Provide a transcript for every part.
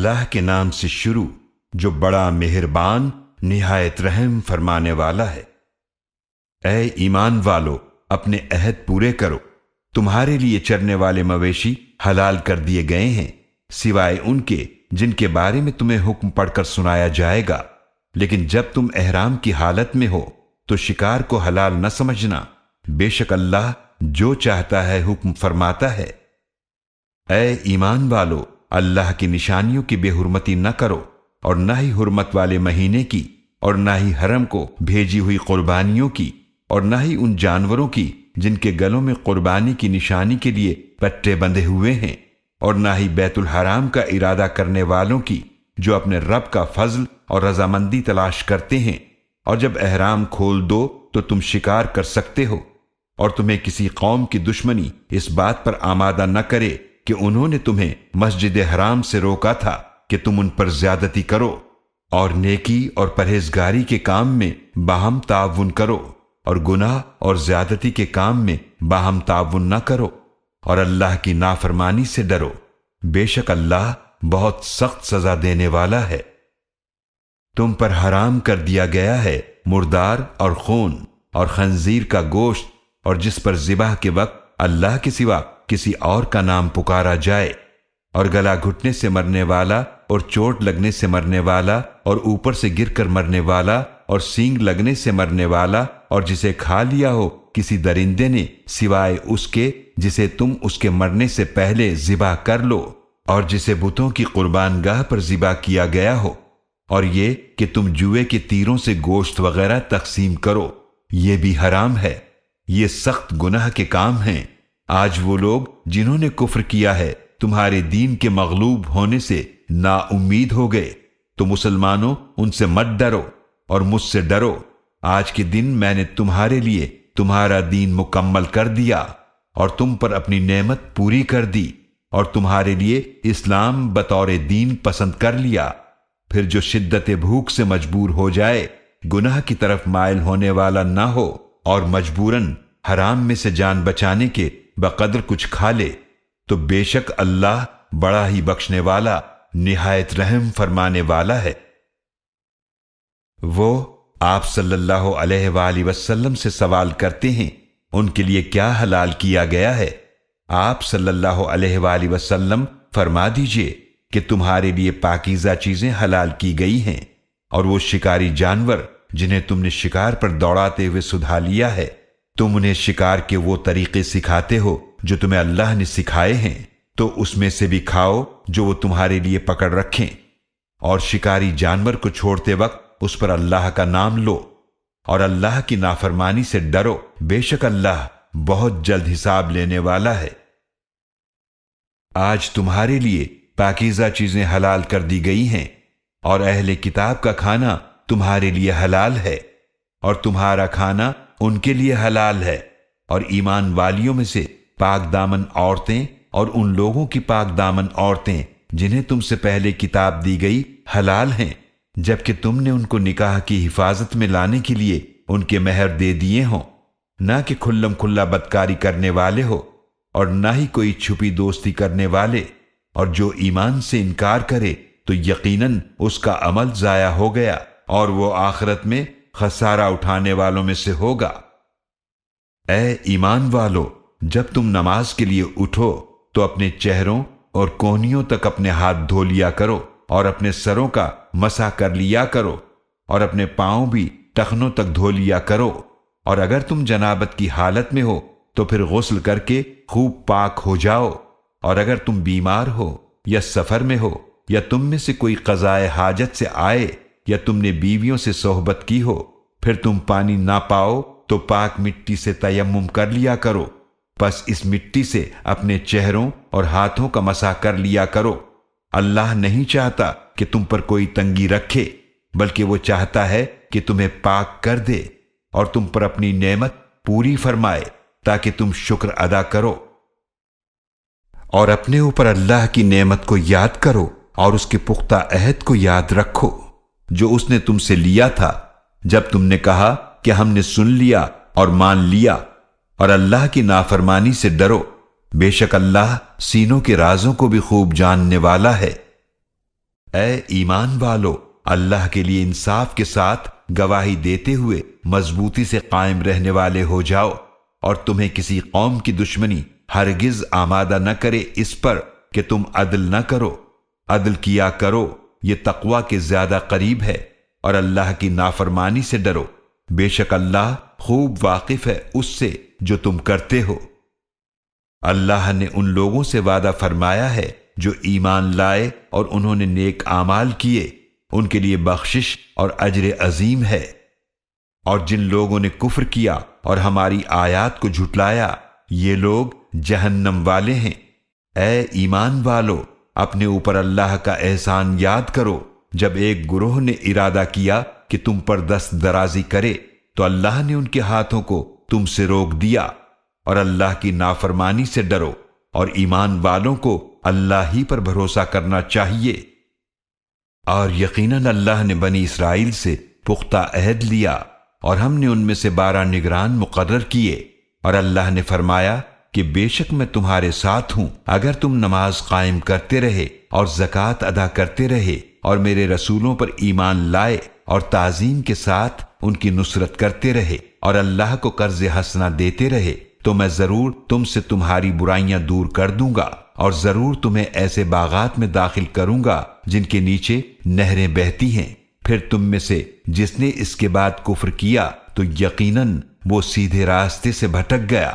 اللہ کے نام سے شروع جو بڑا مہربان نہایت رحم فرمانے والا ہے۔ اے ایمان والو، اپنے عہد پورے کرو۔ تمہارے لیے چرنے والے مویشی حلال کر دیے گئے ہیں، سوائے ان کے جن کے بارے میں تمہیں حکم پڑھ کر سنایا جائے گا، لیکن جب تم احرام کی حالت میں ہو تو شکار کو حلال نہ سمجھنا، بے شک اللہ جو چاہتا ہے حکم فرماتا ہے۔ اے ایمان والو، اللہ کی نشانیوں کی بے حرمتی نہ کرو، اور نہ ہی حرمت والے مہینے کی، اور نہ ہی حرم کو بھیجی ہوئی قربانیوں کی، اور نہ ہی ان جانوروں کی جن کے گلوں میں قربانی کی نشانی کے لیے پٹے بندھے ہوئے ہیں، اور نہ ہی بیت الحرام کا ارادہ کرنے والوں کی جو اپنے رب کا فضل اور رضامندی تلاش کرتے ہیں، اور جب احرام کھول دو تو تم شکار کر سکتے ہو، اور تمہیں کسی قوم کی دشمنی اس بات پر آمادہ نہ کرے کہ انہوں نے تمہیں مسجد حرام سے روکا تھا کہ تم ان پر زیادتی کرو، اور نیکی اور پرہیزگاری کے کام میں باہم تعاون کرو، اور گناہ اور زیادتی کے کام میں باہم تعاون نہ کرو، اور اللہ کی نافرمانی سے ڈرو، بے شک اللہ بہت سخت سزا دینے والا ہے۔ تم پر حرام کر دیا گیا ہے مردار اور خون اور خنزیر کا گوشت، اور جس پر ذبح کے وقت اللہ کے سوا کسی اور کا نام پکارا جائے، اور گلا گھٹنے سے مرنے والا، اور چوٹ لگنے سے مرنے والا، اور اوپر سے گر کر مرنے والا، اور سینگ لگنے سے مرنے والا، اور جسے کھا لیا ہو کسی درندے نے سوائے اس کے جسے تم اس کے مرنے سے پہلے ذبح کر لو، اور جسے بتوں کی قربان گاہ پر ذبح کیا گیا ہو، اور یہ کہ تم جوئے کے تیروں سے گوشت وغیرہ تقسیم کرو، یہ بھی حرام ہے۔ یہ سخت گناہ کے کام ہیں۔ آج وہ لوگ جنہوں نے کفر کیا ہے تمہارے دین کے مغلوب ہونے سے نا امید ہو گئے، تو مسلمانوں ان سے مت ڈرو اور مجھ سے ڈرو۔ آج کے دن میں نے تمہارے لیے تمہارا دین مکمل کر دیا، اور تم پر اپنی نعمت پوری کر دی، اور تمہارے لیے اسلام بطور دین پسند کر لیا۔ پھر جو شدت بھوک سے مجبور ہو جائے، گناہ کی طرف مائل ہونے والا نہ ہو، اور مجبوراً حرام میں سے جان بچانے کے بقدر کچھ کھا لے، تو بے شک اللہ بڑا ہی بخشنے والا نہایت رحم فرمانے والا ہے۔ وہ آپ صلی اللہ علیہ وآلہ وسلم سے سوال کرتے ہیں ان کے لیے کیا حلال کیا گیا ہے؟ آپ صلی اللہ علیہ وآلہ وسلم فرما دیجئے کہ تمہارے لیے پاکیزہ چیزیں حلال کی گئی ہیں، اور وہ شکاری جانور جنہیں تم نے شکار پر دوڑاتے ہوئے سدھا لیا ہے، تم انہیں شکار کے وہ طریقے سکھاتے ہو جو تمہیں اللہ نے سکھائے ہیں، تو اس میں سے بھی کھاؤ جو وہ تمہارے لیے پکڑ رکھیں، اور شکاری جانور کو چھوڑتے وقت اس پر اللہ کا نام لو، اور اللہ کی نافرمانی سے ڈرو، بے شک اللہ بہت جلد حساب لینے والا ہے۔ آج تمہارے لیے پاکیزہ چیزیں حلال کر دی گئی ہیں، اور اہل کتاب کا کھانا تمہارے لیے حلال ہے، اور تمہارا کھانا ان کے لیے حلال ہے، اور ایمان والیوں میں سے پاک دامن عورتیں اور ان لوگوں کی پاک دامن عورتیں جنہیں تم سے پہلے کتاب دی گئی حلال ہیں، جبکہ تم نے ان کو نکاح کی حفاظت میں لانے کے لیے ان کے مہر دے دیے ہوں، نہ کہ کھلم کھلا بدکاری کرنے والے ہو، اور نہ ہی کوئی چھپی دوستی کرنے والے، اور جو ایمان سے انکار کرے تو یقیناً اس کا عمل ضائع ہو گیا، اور وہ آخرت میں خسارہ اٹھانے والوں میں سے ہوگا۔ اے ایمان والو، جب تم نماز کے لیے اٹھو تو اپنے چہروں اور کونیوں تک اپنے ہاتھ دھو لیا کرو، اور اپنے سروں کا مسح کر لیا کرو، اور اپنے پاؤں بھی ٹخنوں تک دھو لیا کرو، اور اگر تم جنابت کی حالت میں ہو تو پھر غسل کر کے خوب پاک ہو جاؤ، اور اگر تم بیمار ہو یا سفر میں ہو، یا تم میں سے کوئی قضائے حاجت سے آئے، یا تم نے بیویوں سے صحبت کی ہو، پھر تم پانی نہ پاؤ تو پاک مٹی سے تیمم کر لیا کرو، بس اس مٹی سے اپنے چہروں اور ہاتھوں کا مسح کر لیا کرو۔ اللہ نہیں چاہتا کہ تم پر کوئی تنگی رکھے، بلکہ وہ چاہتا ہے کہ تمہیں پاک کر دے، اور تم پر اپنی نعمت پوری فرمائے تاکہ تم شکر ادا کرو۔ اور اپنے اوپر اللہ کی نعمت کو یاد کرو، اور اس کے پختہ عہد کو یاد رکھو جو اس نے تم سے لیا تھا، جب تم نے کہا کہ ہم نے سن لیا اور مان لیا، اور اللہ کی نافرمانی سے ڈرو، بے شک اللہ سینوں کے رازوں کو بھی خوب جاننے والا ہے۔ اے ایمان والو، اللہ کے لیے انصاف کے ساتھ گواہی دیتے ہوئے مضبوطی سے قائم رہنے والے ہو جاؤ، اور تمہیں کسی قوم کی دشمنی ہرگز آمادہ نہ کرے اس پر کہ تم عدل نہ کرو۔ عدل کیا کرو، یہ تقوی کے زیادہ قریب ہے، اور اللہ کی نافرمانی سے ڈرو، بے شک اللہ خوب واقف ہے اس سے جو تم کرتے ہو۔ اللہ نے ان لوگوں سے وعدہ فرمایا ہے جو ایمان لائے اور انہوں نے نیک اعمال کیے، ان کے لیے بخشش اور اجر عظیم ہے۔ اور جن لوگوں نے کفر کیا اور ہماری آیات کو جھٹلایا، یہ لوگ جہنم والے ہیں۔ اے ایمان والو، اپنے اوپر اللہ کا احسان یاد کرو، جب ایک گروہ نے ارادہ کیا کہ تم پر دست درازی کرے تو اللہ نے ان کے ہاتھوں کو تم سے روک دیا، اور اللہ کی نافرمانی سے ڈرو، اور ایمان والوں کو اللہ ہی پر بھروسہ کرنا چاہیے۔ اور یقیناً اللہ نے بنی اسرائیل سے پختہ عہد لیا، اور ہم نے ان میں سے 12 نگران مقرر کیے، اور اللہ نے فرمایا کہ بے شک میں تمہارے ساتھ ہوں اگر تم نماز قائم کرتے رہے اور زکوٰۃ ادا کرتے رہے اور میرے رسولوں پر ایمان لائے اور تعظیم کے ساتھ ان کی نصرت کرتے رہے اور اللہ کو قرض حسنہ دیتے رہے، تو میں ضرور تم سے تمہاری برائیاں دور کر دوں گا، اور ضرور تمہیں ایسے باغات میں داخل کروں گا جن کے نیچے نہریں بہتی ہیں۔ پھر تم میں سے جس نے اس کے بعد کفر کیا تو یقیناً وہ سیدھے راستے سے بھٹک گیا۔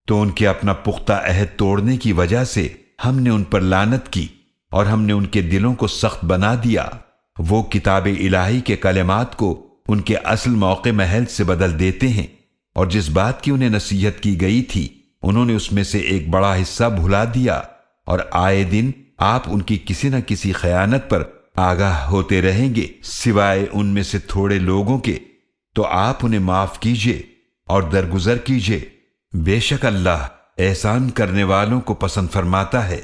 تو ان کے اپنا پختہ عہد توڑنے کی وجہ سے ہم نے ان پر لعنت کی، اور ہم نے ان کے دلوں کو سخت بنا دیا۔ وہ کتاب الہی کے کلمات کو ان کے اصل موقع محل سے بدل دیتے ہیں، اور جس بات کی انہیں نصیحت کی گئی تھی انہوں نے اس میں سے ایک بڑا حصہ بھلا دیا، اور آئے دن آپ ان کی کسی نہ کسی خیانت پر آگاہ ہوتے رہیں گے، سوائے ان میں سے تھوڑے لوگوں کے۔ تو آپ انہیں معاف کیجئے اور درگزر کیجئے، بے شک اللہ احسان کرنے والوں کو پسند فرماتا ہے۔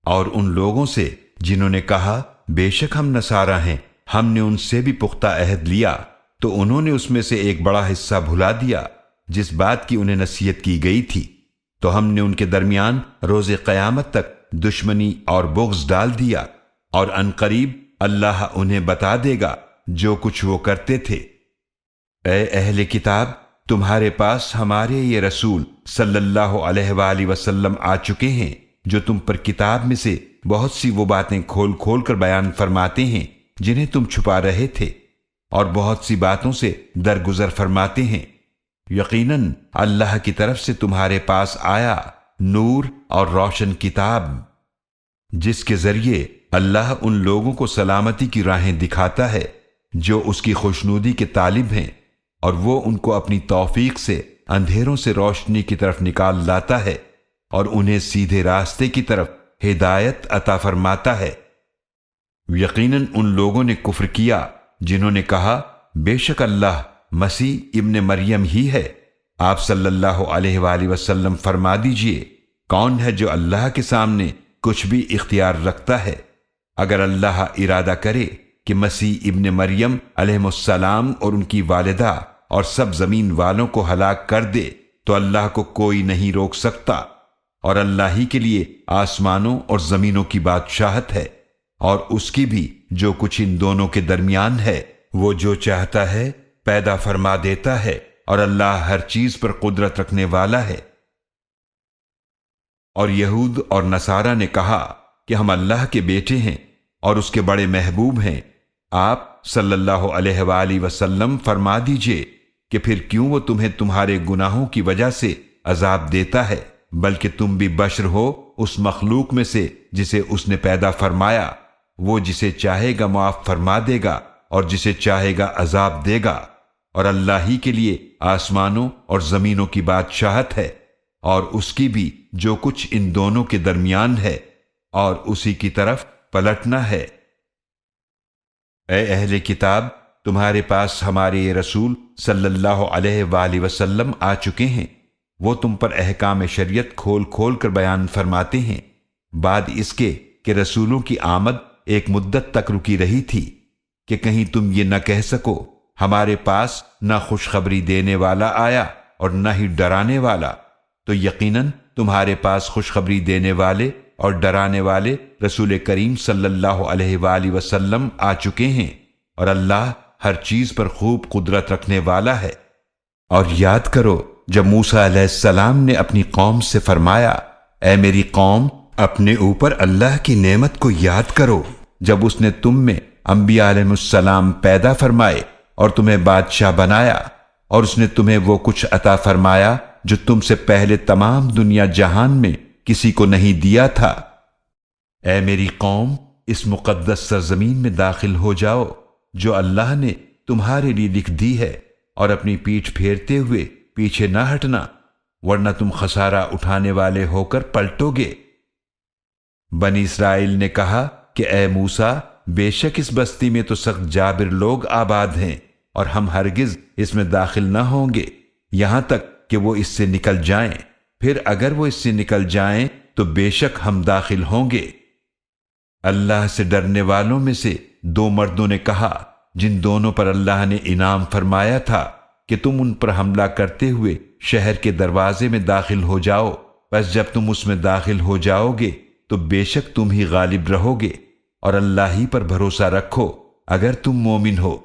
اور ان لوگوں سے جنہوں نے کہا بے شک ہم نصارہ ہیں، ہم نے ان سے بھی پختہ عہد لیا، تو انہوں نے اس میں سے ایک بڑا حصہ بھلا دیا جس بات کی انہیں نصیحت کی گئی تھی، تو ہم نے ان کے درمیان روز قیامت تک دشمنی اور بغض ڈال دیا، اور عنقریب اللہ انہیں بتا دے گا جو کچھ وہ کرتے تھے۔ اے اہل کتاب، تمہارے پاس ہمارے یہ رسول صلی اللہ علیہ وآلہ وسلم آ چکے ہیں جو تم پر کتاب میں سے بہت سی وہ باتیں کھول کھول کر بیان فرماتے ہیں جنہیں تم چھپا رہے تھے، اور بہت سی باتوں سے درگزر فرماتے ہیں۔ یقیناً اللہ کی طرف سے تمہارے پاس آیا نور اور روشن کتاب، جس کے ذریعے اللہ ان لوگوں کو سلامتی کی راہیں دکھاتا ہے جو اس کی خوشنودی کے طالب ہیں، اور وہ ان کو اپنی توفیق سے اندھیروں سے روشنی کی طرف نکال لاتا ہے، اور انہیں سیدھے راستے کی طرف ہدایت عطا فرماتا ہے۔ یقیناً ان لوگوں نے کفر کیا جنہوں نے کہا بے شک اللہ مسیح ابن مریم ہی ہے۔ آپ صلی اللہ علیہ وآلہ وسلم فرما دیجئے، کون ہے جو اللہ کے سامنے کچھ بھی اختیار رکھتا ہے؟ اگر اللہ ارادہ کرے کہ مسیح ابن مریم علیہ السلام اور ان کی والدہ اور سب زمین والوں کو ہلاک کر دے تو اللہ کو کوئی نہیں روک سکتا، اور اللہ ہی کے لیے آسمانوں اور زمینوں کی بادشاہت ہے، اور اس کی بھی جو کچھ ان دونوں کے درمیان ہے۔ وہ جو چاہتا ہے پیدا فرما دیتا ہے، اور اللہ ہر چیز پر قدرت رکھنے والا ہے۔ اور یہود اور نصارہ نے کہا کہ ہم اللہ کے بیٹے ہیں اور اس کے بڑے محبوب ہیں۔ آپ صلی اللہ علیہ وآلہ وسلم فرما دیجئے کہ پھر کیوں وہ تمہیں تمہارے گناہوں کی وجہ سے عذاب دیتا ہے، بلکہ تم بھی بشر ہو اس مخلوق میں سے جسے اس نے پیدا فرمایا۔ وہ جسے چاہے گا معاف فرما دے گا اور جسے چاہے گا عذاب دے گا، اور اللہ ہی کے لیے آسمانوں اور زمینوں کی بادشاہت ہے، اور اس کی بھی جو کچھ ان دونوں کے درمیان ہے، اور اسی کی طرف پلٹنا ہے۔ اے اہل کتاب، تمہارے پاس ہمارے یہ رسول صلی اللہ علیہ وآلہ وسلم آ چکے ہیں، وہ تم پر احکام شریعت کھول کھول کر بیان فرماتے ہیں، بعد اس کے کہ رسولوں کی آمد ایک مدت تک رکی رہی تھی، کہ کہیں تم یہ نہ کہہ سکو ہمارے پاس نہ خوشخبری دینے والا آیا اور نہ ہی ڈرانے والا۔ تو یقیناً تمہارے پاس خوشخبری دینے والے اور ڈرانے والے رسول کریم صلی اللہ علیہ وآلہ وسلم آ چکے ہیں، اور اللہ ہر چیز پر خوب قدرت رکھنے والا ہے۔ اور یاد کرو جب موسیٰ علیہ السلام نے اپنی قوم سے فرمایا، اے میری قوم، اپنے اوپر اللہ کی نعمت کو یاد کرو جب اس نے تم میں انبیاء علیہ السلام پیدا فرمائے اور تمہیں بادشاہ بنایا، اور اس نے تمہیں وہ کچھ عطا فرمایا جو تم سے پہلے تمام دنیا جہان میں کسی کو نہیں دیا تھا۔ اے میری قوم، اس مقدس سرزمین میں داخل ہو جاؤ جو اللہ نے تمہارے لیے لکھ دی ہے، اور اپنی پیٹھ پھیرتے ہوئے پیچھے نہ ہٹنا، ورنہ تم خسارہ اٹھانے والے ہو کر پلٹو گے۔ بنی اسرائیل نے کہا کہ اے موسیٰ، بے شک اس بستی میں تو سخت جابر لوگ آباد ہیں، اور ہم ہرگز اس میں داخل نہ ہوں گے یہاں تک کہ وہ اس سے نکل جائیں، پھر اگر وہ اس سے نکل جائیں تو بے شک ہم داخل ہوں گے۔ اللہ سے ڈرنے والوں میں سے دو مردوں نے کہا، جن دونوں پر اللہ نے انعام فرمایا تھا کہ تم ان پر حملہ کرتے ہوئے شہر کے دروازے میں داخل ہو جاؤ، بس جب تم اس میں داخل ہو جاؤ گے تو بے شک تم ہی غالب رہو گے، اور اللہ ہی پر بھروسہ رکھو اگر تم مومن ہو۔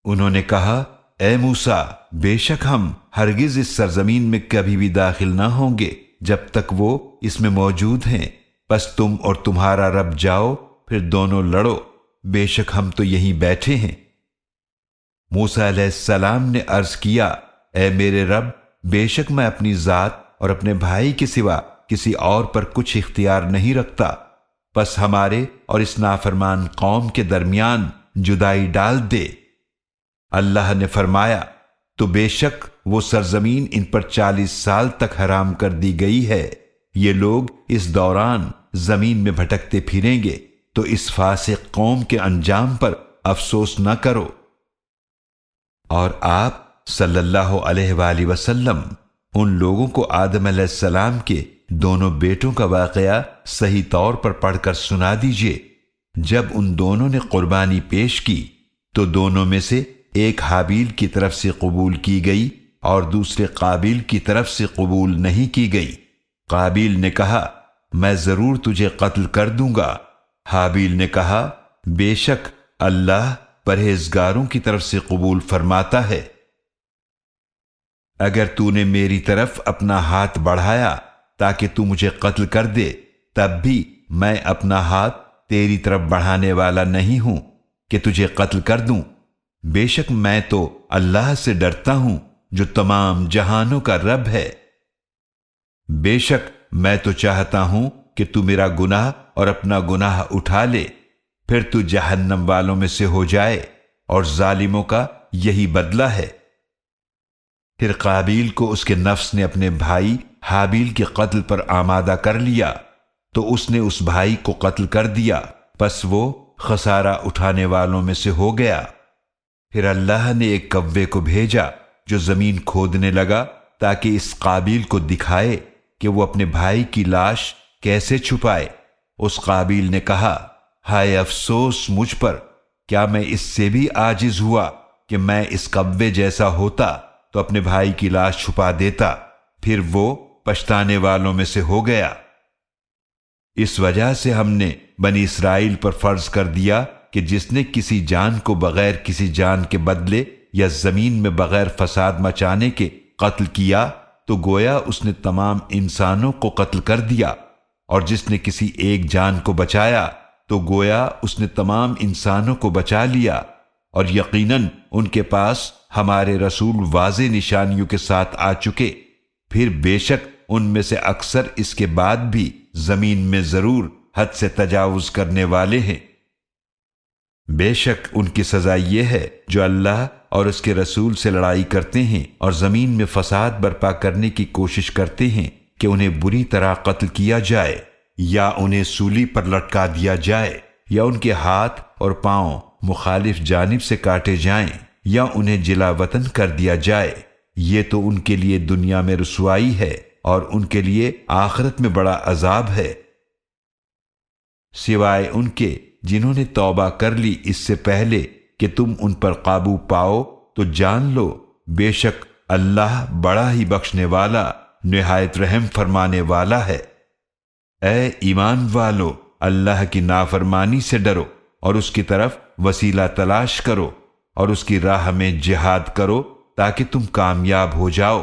انہوں نے کہا، اے موسیٰ، بے شک ہم ہرگز اس سرزمین میں کبھی بھی داخل نہ ہوں گے جب تک وہ اس میں موجود ہیں، بس تم اور تمہارا رب جاؤ، پھر دونوں لڑو، بے شک ہم تو یہیں بیٹھے ہیں۔ موسیٰ علیہ السلام نے عرض کیا، اے میرے رب، بے شک میں اپنی ذات اور اپنے بھائی کے سوا کسی اور پر کچھ اختیار نہیں رکھتا، بس ہمارے اور اس نافرمان قوم کے درمیان جدائی ڈال دے۔ اللہ نے فرمایا، تو بے شک وہ سرزمین ان پر 40 سال تک حرام کر دی گئی ہے، یہ لوگ اس دوران زمین میں بھٹکتے پھریں گے، تو اس فاسق قوم کے انجام پر افسوس نہ کرو۔ اور آپ صلی اللہ علیہ وآلہ وسلم ان لوگوں کو آدم علیہ السلام کے دونوں بیٹوں کا واقعہ صحیح طور پر پڑھ کر سنا دیجئے۔ جب ان دونوں نے قربانی پیش کی تو دونوں میں سے ایک حابیل کی طرف سے قبول کی گئی اور دوسرے قابیل کی طرف سے قبول نہیں کی گئی۔ قابیل نے کہا، میں ضرور تجھے قتل کر دوں گا۔ حابیل نے کہا، بے شک اللہ پرہیزگاروں کی طرف سے قبول فرماتا ہے۔ اگر تو نے میری طرف اپنا ہاتھ بڑھایا تاکہ تو مجھے قتل کر دے، تب بھی میں اپنا ہاتھ تیری طرف بڑھانے والا نہیں ہوں کہ تجھے قتل کر دوں۔ بے شک میں تو اللہ سے ڈرتا ہوں جو تمام جہانوں کا رب ہے۔ بے شک میں تو چاہتا ہوں کہ تو میرا گناہ اور اپنا گناہ اٹھا لے، پھر تو جہنم والوں میں سے ہو جائے، اور ظالموں کا یہی بدلہ ہے۔ پھر قابیل کو اس کے نفس نے اپنے بھائی حابیل کے قتل پر آمادہ کر لیا، تو اس نے اس بھائی کو قتل کر دیا، پس وہ خسارہ اٹھانے والوں میں سے ہو گیا۔ پھر اللہ نے ایک کوے کو بھیجا جو زمین کھودنے لگا تاکہ اس قابیل کو دکھائے کہ وہ اپنے بھائی کی لاش کیسے چھپائے۔ اس قابیل نے کہا، ہائے افسوس مجھ پر، کیا میں اس سے بھی عاجز ہوا کہ میں اس کوے جیسا ہوتا تو اپنے بھائی کی لاش چھپا دیتا۔ پھر وہ پچھتانے والوں میں سے ہو گیا۔ اس وجہ سے ہم نے بنی اسرائیل پر فرض کر دیا کہ جس نے کسی جان کو بغیر کسی جان کے بدلے یا زمین میں بغیر فساد مچانے کے قتل کیا تو گویا اس نے تمام انسانوں کو قتل کر دیا، اور جس نے کسی ایک جان کو بچایا تو گویا اس نے تمام انسانوں کو بچا لیا۔ اور یقیناً ان کے پاس ہمارے رسول واضح نشانیوں کے ساتھ آ چکے، پھر بے شک ان میں سے اکثر اس کے بعد بھی زمین میں ضرور حد سے تجاوز کرنے والے ہیں۔ بے شک ان کی سزا یہ ہے جو اللہ اور اس کے رسول سے لڑائی کرتے ہیں اور زمین میں فساد برپا کرنے کی کوشش کرتے ہیں کہ انہیں بری طرح قتل کیا جائے، یا انہیں سولی پر لٹکا دیا جائے، یا ان کے ہاتھ اور پاؤں مخالف جانب سے کاٹے جائیں، یا انہیں جلا وطن کر دیا جائے۔ یہ تو ان کے لیے دنیا میں رسوائی ہے اور ان کے لیے آخرت میں بڑا عذاب ہے، سوائے ان کے جنہوں نے توبہ کر لی اس سے پہلے کہ تم ان پر قابو پاؤ، تو جان لو بے شک اللہ بڑا ہی بخشنے والا، نہایت رحم فرمانے والا ہے۔ اے ایمان والو، اللہ کی نافرمانی سے ڈرو اور اس کی طرف وسیلہ تلاش کرو اور اس کی راہ میں جہاد کرو تاکہ تم کامیاب ہو جاؤ۔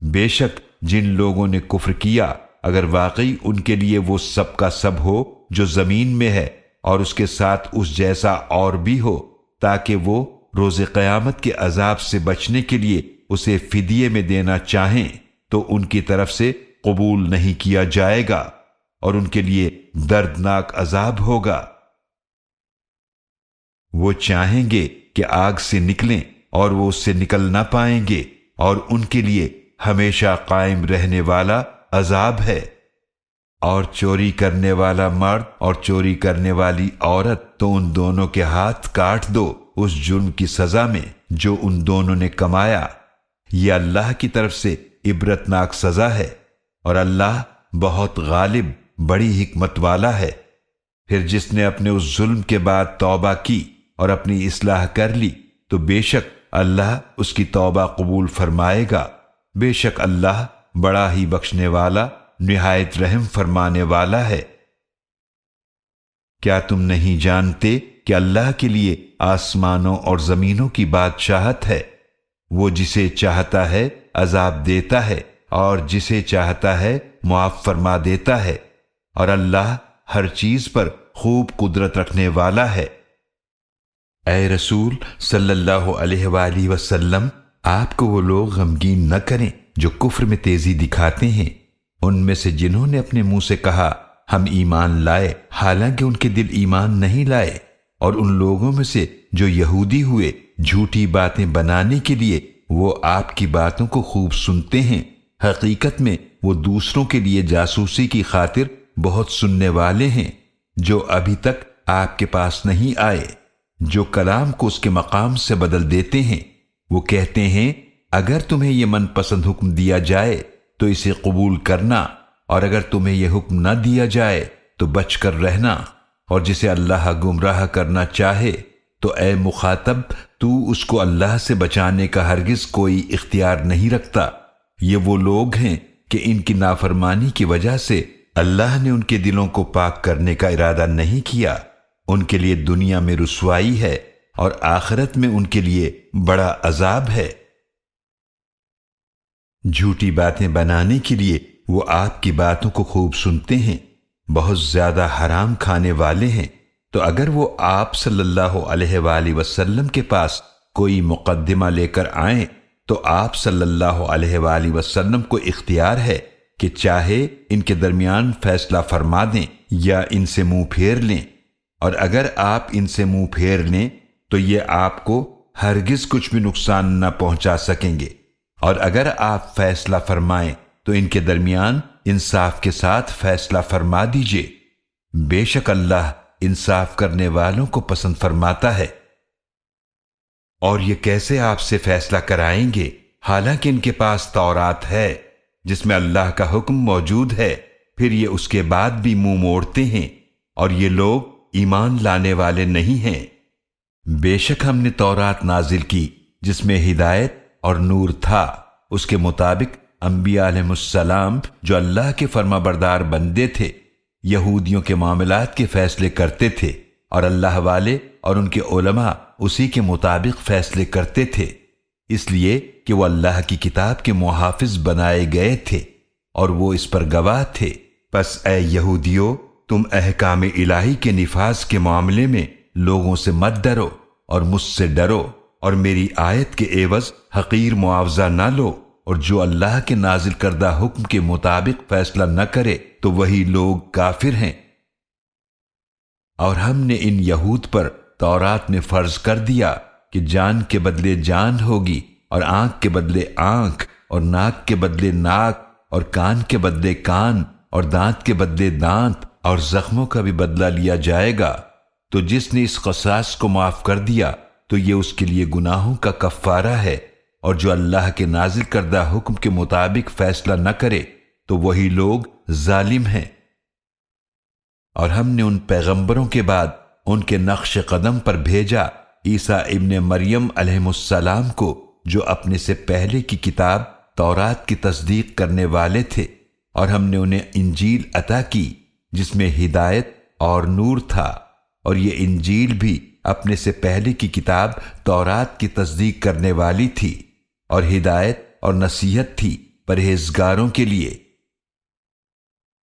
بے شک جن لوگوں نے کفر کیا، اگر واقعی ان کے لیے وہ سب کا سب ہو جو زمین میں ہے اور اس کے ساتھ اس جیسا اور بھی ہو، تاکہ وہ روز قیامت کے عذاب سے بچنے کے لیے اسے فدیے میں دینا چاہیں تو ان کی طرف سے قبول نہیں کیا جائے گا اور ان کے لیے دردناک عذاب ہوگا۔ وہ چاہیں گے کہ آگ سے نکلیں اور وہ اس سے نکل نہ پائیں گے، اور ان کے لیے ہمیشہ قائم رہنے والا عذاب ہے۔ اور چوری کرنے والا مرد اور چوری کرنے والی عورت تو ان دونوں کے ہاتھ کاٹ دو اس جرم کی سزا میں جو ان دونوں نے کمایا۔ یہ اللہ کی طرف سے عبرتناک سزا ہے، اور اللہ بہت غالب بڑی حکمت والا ہے۔ پھر جس نے اپنے اس ظلم کے بعد توبہ کی اور اپنی اصلاح کر لی تو بے شک اللہ اس کی توبہ قبول فرمائے گا۔ بے شک اللہ بڑا ہی بخشنے والا نہایت رحم فرمانے والا ہے۔ کیا تم نہیں جانتے کہ اللہ کے لیے آسمانوں اور زمینوں کی بادشاہت ہے؟ وہ جسے چاہتا ہے عذاب دیتا ہے اور جسے چاہتا ہے معاف فرما دیتا ہے، اور اللہ ہر چیز پر خوب قدرت رکھنے والا ہے۔ اے رسول صلی اللہ علیہ وآلہ وسلم، آپ کو وہ لوگ غمگین نہ کریں جو کفر میں تیزی دکھاتے ہیں، ان میں سے جنہوں نے اپنے منہ سے کہا ہم ایمان لائے حالانکہ ان کے دل ایمان نہیں لائے، اور ان لوگوں میں سے جو یہودی ہوئے جھوٹی باتیں بنانے کے لیے وہ آپ کی باتوں کو خوب سنتے ہیں، حقیقت میں وہ دوسروں کے لیے جاسوسی کی خاطر بہت سننے والے ہیں جو ابھی تک آپ کے پاس نہیں آئے، جو کلام کو اس کے مقام سے بدل دیتے ہیں۔ وہ کہتے ہیں اگر تمہیں یہ من پسند حکم دیا جائے تو اسے قبول کرنا، اور اگر تمہیں یہ حکم نہ دیا جائے تو بچ کر رہنا، اور جسے اللہ گمراہ کرنا چاہے تو اے مخاطب تو اس کو اللہ سے بچانے کا ہرگز کوئی اختیار نہیں رکھتا۔ یہ وہ لوگ ہیں کہ ان کی نافرمانی کی وجہ سے اللہ نے ان کے دلوں کو پاک کرنے کا ارادہ نہیں کیا، ان کے لیے دنیا میں رسوائی ہے اور آخرت میں ان کے لیے بڑا عذاب ہے۔ جھوٹی باتیں بنانے کے لیے وہ آپ کی باتوں کو خوب سنتے ہیں، بہت زیادہ حرام کھانے والے ہیں، تو اگر وہ آپ صلی اللہ علیہ وآلہ وسلم کے پاس کوئی مقدمہ لے کر آئیں تو آپ صلی اللہ علیہ وآلہ وسلم کو اختیار ہے کہ چاہے ان کے درمیان فیصلہ فرما دیں یا ان سے منہ پھیر لیں، اور اگر آپ ان سے منہ پھیر لیں تو یہ آپ کو ہرگز کچھ بھی نقصان نہ پہنچا سکیں گے، اور اگر آپ فیصلہ فرمائیں تو ان کے درمیان انصاف کے ساتھ فیصلہ فرما دیجئے، بے شک اللہ انصاف کرنے والوں کو پسند فرماتا ہے۔ اور یہ کیسے آپ سے فیصلہ کرائیں گے حالانکہ ان کے پاس تورات ہے جس میں اللہ کا حکم موجود ہے، پھر یہ اس کے بعد بھی منہ موڑتے ہیں، اور یہ لوگ ایمان لانے والے نہیں ہیں۔ بے شک ہم نے تورات نازل کی جس میں ہدایت اور نور تھا، اس کے مطابق انبیاء علیہ السلام جو اللہ کے فرما بردار بندے تھے یہودیوں کے معاملات کے فیصلے کرتے تھے، اور اللہ والے اور ان کے علماء اسی کے مطابق فیصلے کرتے تھے، اس لیے کہ وہ اللہ کی کتاب کے محافظ بنائے گئے تھے اور وہ اس پر گواہ تھے۔ پس اے یہودیو، تم احکام الہی کے نفاذ کے معاملے میں لوگوں سے مت ڈرو اور مجھ سے ڈرو، اور میری آیت کے عوض حقیر معاوضہ نہ لو، اور جو اللہ کے نازل کردہ حکم کے مطابق فیصلہ نہ کرے تو وہی لوگ کافر ہیں۔ اور ہم نے ان یہود پر تورات میں فرض کر دیا کہ جان کے بدلے جان ہوگی، اور آنکھ کے بدلے آنکھ، اور ناک کے بدلے ناک، اور کان کے بدلے کان، اور دانت کے بدلے دانت، اور زخموں کا بھی بدلہ لیا جائے گا۔ تو جس نے اس قصاص کو معاف کر دیا تو یہ اس کے لیے گناہوں کا کفارہ ہے، اور جو اللہ کے نازل کردہ حکم کے مطابق فیصلہ نہ کرے تو وہی لوگ ظالم ہیں۔ اور ہم نے ان پیغمبروں کے بعد ان کے نقش قدم پر بھیجا عیسیٰ ابن مریم علیہ السلام کو، جو اپنے سے پہلے کی کتاب تورات کی تصدیق کرنے والے تھے، اور ہم نے انہیں انجیل عطا کی جس میں ہدایت اور نور تھا، اور یہ انجیل بھی اپنے سے پہلے کی کتاب تورات کی تصدیق کرنے والی تھی، اور ہدایت اور نصیحت تھی پرہیزگاروں کے لیے۔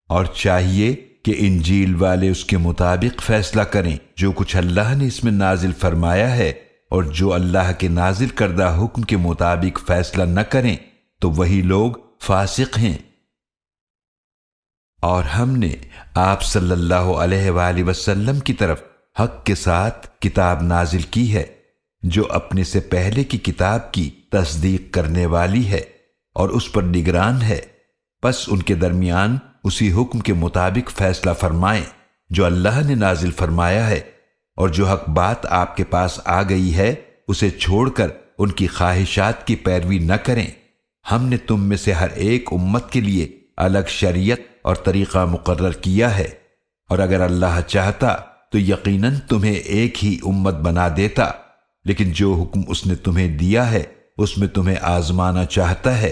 اور چاہیے کہ انجیل والے اس کے مطابق فیصلہ کریں جو کچھ اللہ نے اس میں نازل فرمایا ہے، اور جو اللہ کے نازل کردہ حکم کے مطابق فیصلہ نہ کریں تو وہی لوگ فاسق ہیں۔ اور ہم نے آپ صلی اللہ علیہ وآلہ وسلم کی طرف حق کے ساتھ کتاب نازل کی ہے جو اپنے سے پہلے کی کتاب کی تصدیق کرنے والی ہے اور اس پر نگران ہے، پس ان کے درمیان اسی حکم کے مطابق فیصلہ فرمائیں جو اللہ نے نازل فرمایا ہے، اور جو حق بات آپ کے پاس آ گئی ہے اسے چھوڑ کر ان کی خواہشات کی پیروی نہ کریں۔ ہم نے تم میں سے ہر ایک امت کے لیے الگ شریعت اور طریقہ مقرر کیا ہے، اور اگر اللہ چاہتا تو یقیناً تمہیں ایک ہی امت بنا دیتا، لیکن جو حکم اس نے تمہیں دیا ہے اس میں تمہیں آزمانا چاہتا ہے،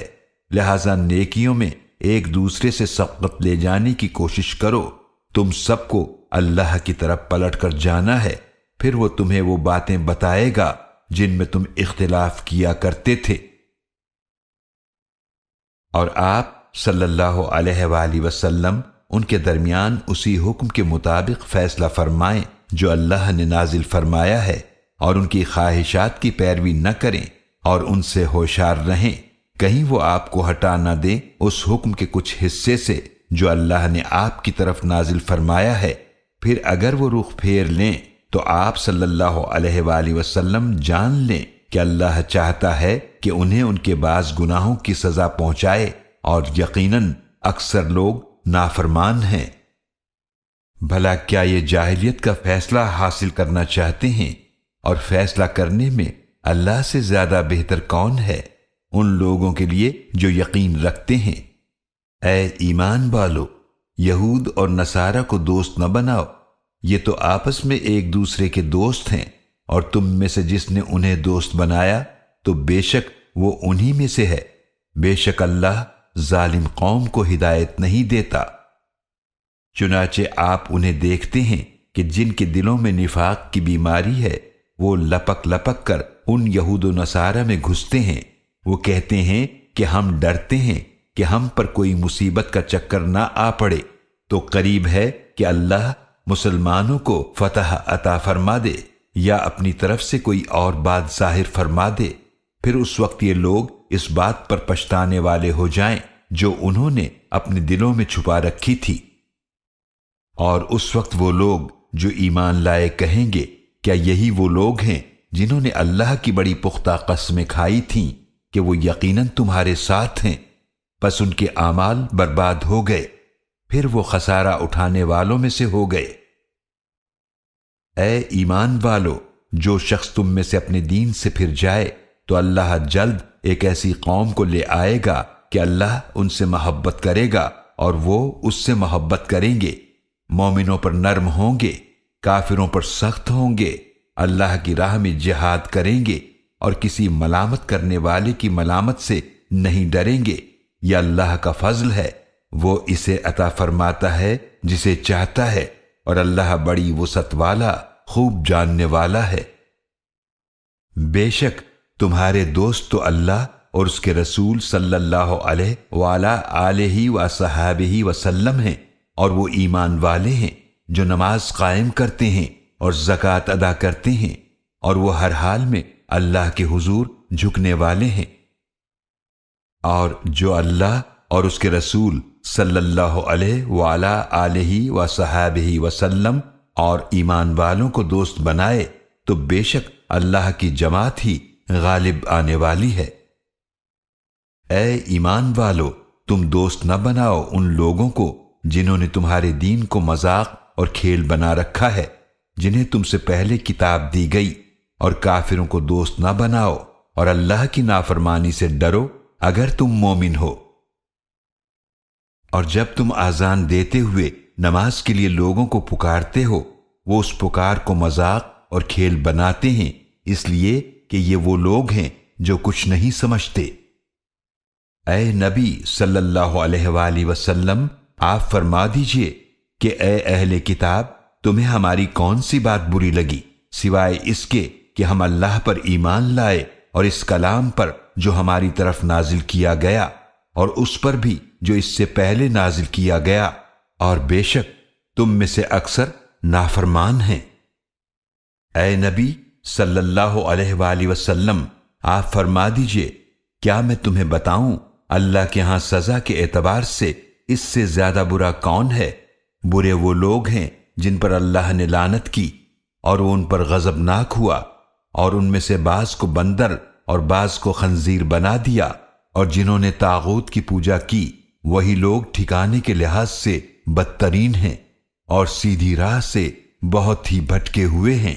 لہذا نیکیوں میں ایک دوسرے سے سبقت لے جانے کی کوشش کرو۔ تم سب کو اللہ کی طرف پلٹ کر جانا ہے، پھر وہ تمہیں وہ باتیں بتائے گا جن میں تم اختلاف کیا کرتے تھے۔ اور آپ صلی اللہ علیہ وآلہ وسلم ان کے درمیان اسی حکم کے مطابق فیصلہ فرمائیں جو اللہ نے نازل فرمایا ہے، اور ان کی خواہشات کی پیروی نہ کریں، اور ان سے ہوشیار رہیں کہیں وہ آپ کو ہٹا نہ دیں اس حکم کے کچھ حصے سے جو اللہ نے آپ کی طرف نازل فرمایا ہے۔ پھر اگر وہ رخ پھیر لیں تو آپ صلی اللہ علیہ وآلہ وسلم جان لیں کہ اللہ چاہتا ہے کہ انہیں ان کے بعض گناہوں کی سزا پہنچائے، اور یقیناً اکثر لوگ نافرمان ہیں۔ بھلا کیا یہ جاہلیت کا فیصلہ حاصل کرنا چاہتے ہیں، اور فیصلہ کرنے میں اللہ سے زیادہ بہتر کون ہے ان لوگوں کے لیے جو یقین رکھتے ہیں۔ اے ایمان والو، یہود اور نصارہ کو دوست نہ بناؤ، یہ تو آپس میں ایک دوسرے کے دوست ہیں، اور تم میں سے جس نے انہیں دوست بنایا تو بے شک وہ انہی میں سے ہے، بے شک اللہ ظالم قوم کو ہدایت نہیں دیتا۔ چنانچہ آپ انہیں دیکھتے ہیں کہ جن کے دلوں میں نفاق کی بیماری ہے وہ لپک لپک کر ان یہود و نصارہ میں گھستے ہیں، وہ کہتے ہیں کہ ہم ڈرتے ہیں کہ ہم پر کوئی مصیبت کا چکر نہ آ پڑے، تو قریب ہے کہ اللہ مسلمانوں کو فتح عطا فرما دے یا اپنی طرف سے کوئی اور بات ظاہر فرما دے، پھر اس وقت یہ لوگ اس بات پر پچھتانے والے ہو جائیں جو انہوں نے اپنے دلوں میں چھپا رکھی تھی۔ اور اس وقت وہ لوگ جو ایمان لائے کہیں گے کیا یہی وہ لوگ ہیں جنہوں نے اللہ کی بڑی پختہ قسمیں کھائی تھیں کہ وہ یقیناً تمہارے ساتھ ہیں، پس ان کے اعمال برباد ہو گئے، پھر وہ خسارہ اٹھانے والوں میں سے ہو گئے۔ اے ایمان والو، جو شخص تم میں سے اپنے دین سے پھر جائے تو اللہ جلد ایک ایسی قوم کو لے آئے گا کہ اللہ ان سے محبت کرے گا اور وہ اس سے محبت کریں گے۔ مومنوں پر نرم ہوں گے، کافروں پر سخت ہوں گے، اللہ کی راہ میں جہاد کریں گے اور کسی ملامت کرنے والے کی ملامت سے نہیں ڈریں گے۔ یہ اللہ کا فضل ہے، وہ اسے عطا فرماتا ہے جسے چاہتا ہے، اور اللہ بڑی وسعت والا خوب جاننے والا ہے۔ بے شک تمہارے دوست تو اللہ اور اس کے رسول صلی اللہ علیہ وعلیٰ آلہ وصحابہ وسلم ہیں، اور وہ ایمان والے ہیں جو نماز قائم کرتے ہیں اور زکوٰۃ ادا کرتے ہیں، اور وہ ہر حال میں اللہ کے حضور جھکنے والے ہیں۔ اور جو اللہ اور اس کے رسول صلی اللہ علیہ وعلیٰ آلہ وصحابہ وسلم اور ایمان والوں کو دوست بنائے تو بے شک اللہ کی جماعت ہی غالب آنے والی ہے۔ اے ایمان والو، تم دوست نہ بناؤ ان لوگوں کو جنہوں نے تمہارے دین کو مذاق اور کھیل بنا رکھا ہے، جنہیں تم سے پہلے کتاب دی گئی، اور کافروں کو دوست نہ بناؤ، اور اللہ کی نافرمانی سے ڈرو اگر تم مومن ہو۔ اور جب تم اذان دیتے ہوئے نماز کے لیے لوگوں کو پکارتے ہو، وہ اس پکار کو مذاق اور کھیل بناتے ہیں، اس لیے کہ یہ وہ لوگ ہیں جو کچھ نہیں سمجھتے۔ اے نبی صلی اللہ علیہ وآلہ وسلم، آپ فرما دیجئے کہ اے اہل کتاب، تمہیں ہماری کون سی بات بری لگی سوائے اس کے کہ ہم اللہ پر ایمان لائے اور اس کلام پر جو ہماری طرف نازل کیا گیا اور اس پر بھی جو اس سے پہلے نازل کیا گیا، اور بے شک تم میں سے اکثر نافرمان ہیں۔ اے نبی صلی اللہ علیہ وآلہ وسلم، آپ فرما دیجئے کیا میں تمہیں بتاؤں اللہ کے ہاں سزا کے اعتبار سے اس سے زیادہ برا کون ہے؟ برے وہ لوگ ہیں جن پر اللہ نے لعنت کی اور وہ ان پر غضبناک ہوا، اور ان میں سے بعض کو بندر اور بعض کو خنزیر بنا دیا، اور جنہوں نے طاغوت کی پوجا کی وہی لوگ ٹھکانے کے لحاظ سے بدترین ہیں اور سیدھی راہ سے بہت ہی بھٹکے ہوئے ہیں۔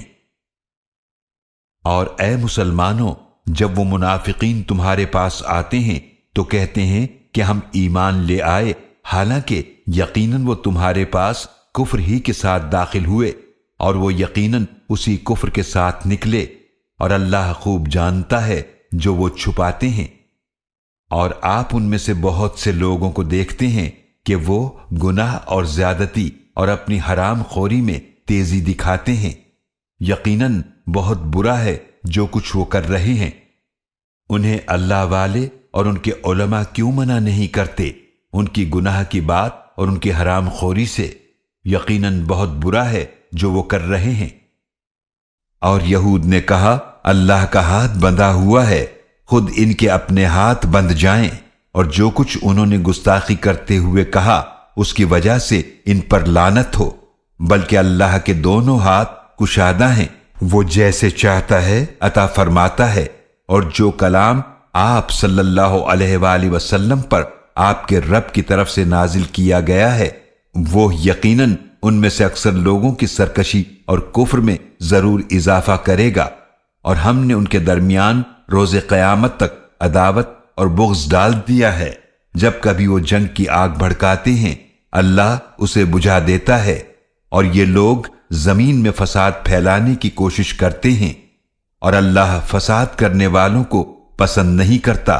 اور اے مسلمانوں، جب وہ منافقین تمہارے پاس آتے ہیں تو کہتے ہیں کہ ہم ایمان لے آئے، حالانکہ یقیناً وہ تمہارے پاس کفر ہی کے ساتھ داخل ہوئے اور وہ یقیناً اسی کفر کے ساتھ نکلے، اور اللہ خوب جانتا ہے جو وہ چھپاتے ہیں۔ اور آپ ان میں سے بہت سے لوگوں کو دیکھتے ہیں کہ وہ گناہ اور زیادتی اور اپنی حرام خوری میں تیزی دکھاتے ہیں، یقیناً بہت برا ہے جو کچھ وہ کر رہے ہیں۔ انہیں اللہ والے اور ان کے علماء کیوں منع نہیں کرتے ان کی گناہ کی بات اور ان کی حرام خوری سے؟ یقیناً بہت برا ہے جو وہ کر رہے ہیں۔ اور یہود نے کہا اللہ کا ہاتھ بندھا ہوا ہے، خود ان کے اپنے ہاتھ بندھ جائیں، اور جو کچھ انہوں نے گستاخی کرتے ہوئے کہا اس کی وجہ سے ان پر لعنت ہو، بلکہ اللہ کے دونوں ہاتھ کشادہ ہیں، وہ جیسے چاہتا ہے عطا فرماتا ہے۔ اور جو کلام آپ صلی اللہ علیہ وآلہ وسلم پر آپ کے رب کی طرف سے نازل کیا گیا ہے وہ یقیناً ان میں سے اکثر لوگوں کی سرکشی اور کفر میں ضرور اضافہ کرے گا، اور ہم نے ان کے درمیان روز قیامت تک عداوت اور بغض ڈال دیا ہے۔ جب کبھی وہ جنگ کی آگ بھڑکاتے ہیں اللہ اسے بجھا دیتا ہے، اور یہ لوگ زمین میں فساد پھیلانے کی کوشش کرتے ہیں، اور اللہ فساد کرنے والوں کو پسند نہیں کرتا۔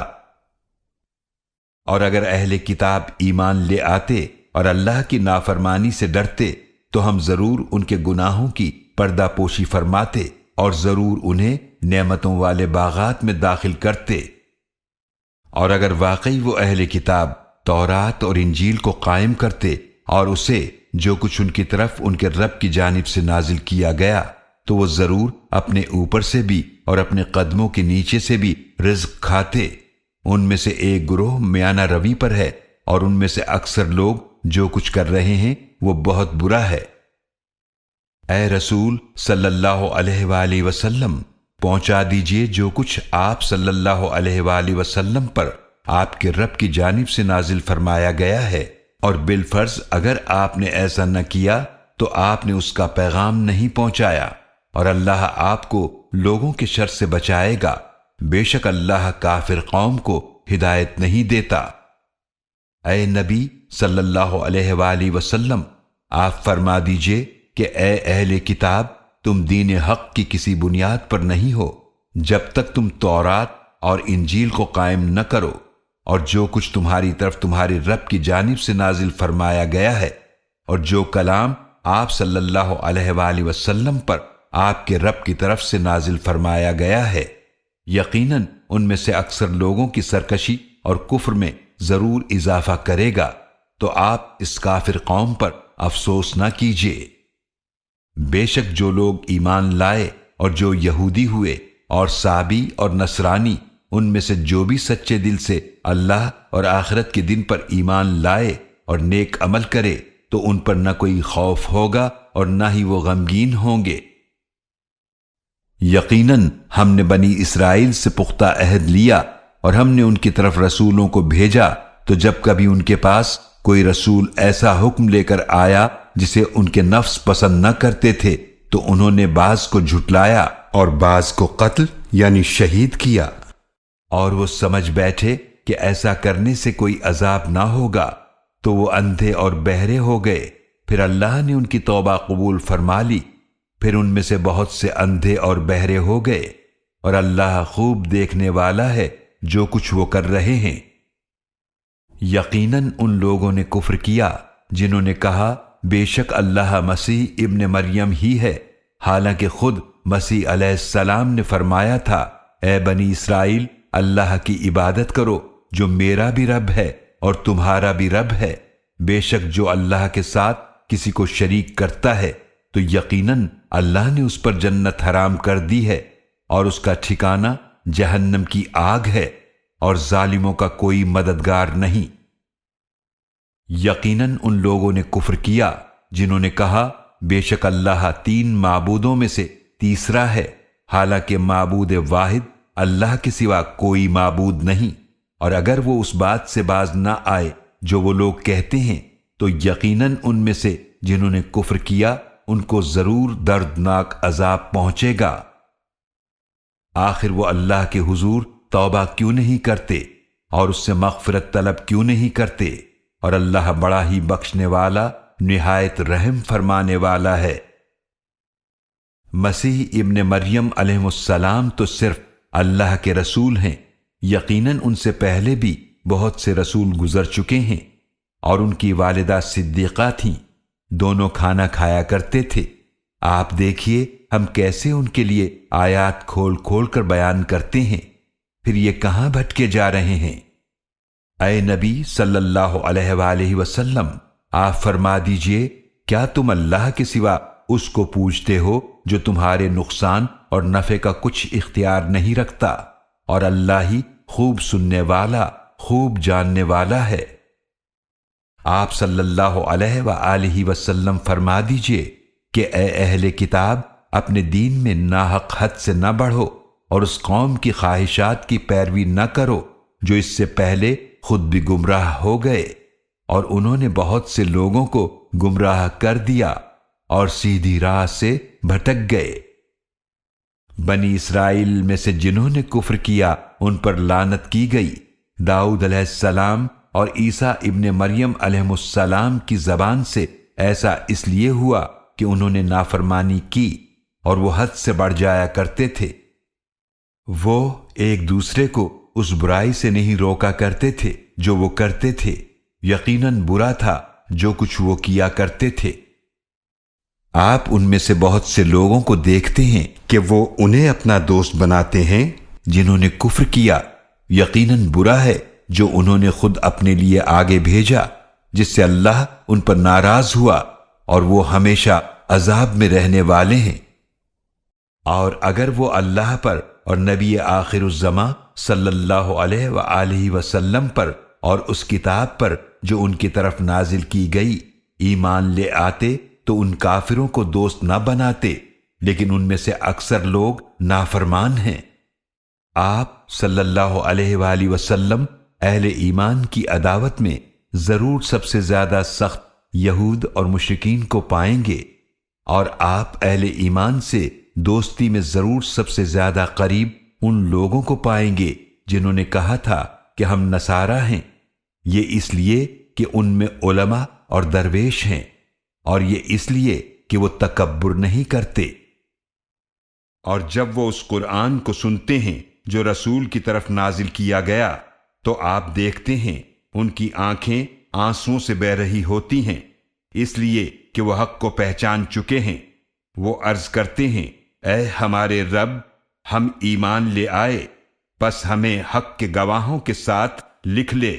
اور اگر اہل کتاب ایمان لے آتے اور اللہ کی نافرمانی سے ڈرتے تو ہم ضرور ان کے گناہوں کی پردہ پوشی فرماتے اور ضرور انہیں نعمتوں والے باغات میں داخل کرتے۔ اور اگر واقعی وہ اہل کتاب تورات اور انجیل کو قائم کرتے اور اسے جو کچھ ان کی طرف ان کے رب کی جانب سے نازل کیا گیا تو وہ ضرور اپنے اوپر سے بھی اور اپنے قدموں کے نیچے سے بھی رزق کھاتے۔ ان میں سے ایک گروہ میانہ روی پر ہے اور ان میں سے اکثر لوگ جو کچھ کر رہے ہیں وہ بہت برا ہے۔ اے رسول صلی اللہ علیہ وآلہ وسلم، پہنچا دیجئے جو کچھ آپ صلی اللہ علیہ وآلہ وسلم پر آپ کے رب کی جانب سے نازل فرمایا گیا ہے، اور بالفرض اگر آپ نے ایسا نہ کیا تو آپ نے اس کا پیغام نہیں پہنچایا، اور اللہ آپ کو لوگوں کے شر سے بچائے گا، بے شک اللہ کافر قوم کو ہدایت نہیں دیتا۔ اے نبی صلی اللہ علیہ وآلہ وسلم، آپ فرما دیجئے کہ اے اہل کتاب، تم دین حق کی کسی بنیاد پر نہیں ہو جب تک تم تورات اور انجیل کو قائم نہ کرو، اور جو کچھ تمہاری طرف تمہارے رب کی جانب سے نازل فرمایا گیا ہے، اور جو کلام آپ صلی اللہ علیہ وآلہ وسلم پر آپ کے رب کی طرف سے نازل فرمایا گیا ہے، یقیناً ان میں سے اکثر لوگوں کی سرکشی اور کفر میں ضرور اضافہ کرے گا، تو آپ اس کافر قوم پر افسوس نہ کیجیے۔ بے شک جو لوگ ایمان لائے اور جو یہودی ہوئے اور صابی اور نصرانی، ان میں سے جو بھی سچے دل سے اللہ اور آخرت کے دن پر ایمان لائے اور نیک عمل کرے تو ان پر نہ کوئی خوف ہوگا اور نہ ہی وہ غمگین ہوں گے۔ یقیناً ہم نے بنی اسرائیل سے پختہ عہد لیا اور ہم نے ان کی طرف رسولوں کو بھیجا، تو جب کبھی ان کے پاس کوئی رسول ایسا حکم لے کر آیا جسے ان کے نفس پسند نہ کرتے تھے تو انہوں نے بعض کو جھٹلایا اور بعض کو قتل یعنی شہید کیا، اور وہ سمجھ بیٹھے کہ ایسا کرنے سے کوئی عذاب نہ ہوگا تو وہ اندھے اور بہرے ہو گئے۔ پھر اللہ نے ان کی توبہ قبول فرما لی، پھر ان میں سے بہت سے اندھے اور بہرے ہو گئے، اور اللہ خوب دیکھنے والا ہے جو کچھ وہ کر رہے ہیں۔ یقیناً ان لوگوں نے کفر کیا جنہوں نے کہا بے شک اللہ مسیح ابن مریم ہی ہے، حالانکہ خود مسیح علیہ السلام نے فرمایا تھا اے بنی اسرائیل اللہ کی عبادت کرو جو میرا بھی رب ہے اور تمہارا بھی رب ہے، بے شک جو اللہ کے ساتھ کسی کو شریک کرتا ہے تو یقیناً اللہ نے اس پر جنت حرام کر دی ہے اور اس کا ٹھکانہ جہنم کی آگ ہے اور ظالموں کا کوئی مددگار نہیں۔ یقیناً ان لوگوں نے کفر کیا جنہوں نے کہا بے شک اللہ 3 معبودوں میں سے تیسرا ہے، حالانکہ معبود واحد اللہ کے سوا کوئی معبود نہیں، اور اگر وہ اس بات سے باز نہ آئے جو وہ لوگ کہتے ہیں تو یقیناً ان میں سے جنہوں نے کفر کیا ان کو ضرور دردناک عذاب پہنچے گا۔ آخر وہ اللہ کے حضور توبہ کیوں نہیں کرتے اور اس سے مغفرت طلب کیوں نہیں کرتے، اور اللہ بڑا ہی بخشنے والا نہایت رحم فرمانے والا ہے۔ مسیح ابن مریم علیہ السلام تو صرف اللہ کے رسول ہیں، یقیناً ان سے پہلے بھی بہت سے رسول گزر چکے ہیں، اور ان کی والدہ صدیقہ تھیں، دونوں کھانا کھایا کرتے تھے۔ آپ دیکھیے ہم کیسے ان کے لیے آیات کھول کھول کر بیان کرتے ہیں، پھر یہ کہاں بھٹکے جا رہے ہیں۔ اے نبی صلی اللہ علیہ وآلہ وسلم، آپ فرما دیجئے کیا تم اللہ کے سوا اس کو پوجتے ہو جو تمہارے نقصان اور نفع کا کچھ اختیار نہیں رکھتا، اور اللہ ہی خوب سننے والا خوب جاننے والا ہے۔ آپ صلی اللہ علیہ وآلہ وسلم فرما دیجئے کہ اے اہل کتاب، اپنے دین میں ناحق حد سے نہ بڑھو اور اس قوم کی خواہشات کی پیروی نہ کرو جو اس سے پہلے خود بھی گمراہ ہو گئے، اور انہوں نے بہت سے لوگوں کو گمراہ کر دیا اور سیدھی راہ سے بھٹک گئے۔ بنی اسرائیل میں سے جنہوں نے کفر کیا ان پر لعنت کی گئی۔ داؤد علیہ السلام اور عیسیٰ ابن مریم علیہ السلام کی زبان سے ایسا اس لیے ہوا کہ انہوں نے نافرمانی کی اور وہ حد سے بڑھ جایا کرتے تھے۔ وہ ایک دوسرے کو اس برائی سے نہیں روکا کرتے تھے جو وہ کرتے تھے، یقیناً برا تھا جو کچھ وہ کیا کرتے تھے۔ آپ ان میں سے بہت سے لوگوں کو دیکھتے ہیں کہ وہ انہیں اپنا دوست بناتے ہیں جنہوں نے کفر کیا، یقیناً برا ہے جو انہوں نے خود اپنے لیے آگے بھیجا، جس سے اللہ ان پر ناراض ہوا اور وہ ہمیشہ عذاب میں رہنے والے ہیں۔ اور اگر وہ اللہ پر اور نبی آخر الزماں صلی اللہ علیہ وآلہ وسلم پر اور اس کتاب پر جو ان کی طرف نازل کی گئی ایمان لے آتے تو ان کافروں کو دوست نہ بناتے، لیکن ان میں سے اکثر لوگ نافرمان ہیں۔ آپ صلی اللہ علیہ وآلہ وسلم اہل ایمان کی عداوت میں ضرور سب سے زیادہ سخت یہود اور مشرکین کو پائیں گے، اور آپ اہل ایمان سے دوستی میں ضرور سب سے زیادہ قریب ان لوگوں کو پائیں گے جنہوں نے کہا تھا کہ ہم نصارہ ہیں، یہ اس لیے کہ ان میں علماء اور درویش ہیں، اور یہ اس لیے کہ وہ تکبر نہیں کرتے۔ اور جب وہ اس قرآن کو سنتے ہیں جو رسول کی طرف نازل کیا گیا تو آپ دیکھتے ہیں ان کی آنکھیں آنسوں سے بہہ رہی ہوتی ہیں، اس لیے کہ وہ حق کو پہچان چکے ہیں۔ وہ عرض کرتے ہیں اے ہمارے رب، ہم ایمان لے آئے، پس ہمیں حق کے گواہوں کے ساتھ لکھ لے۔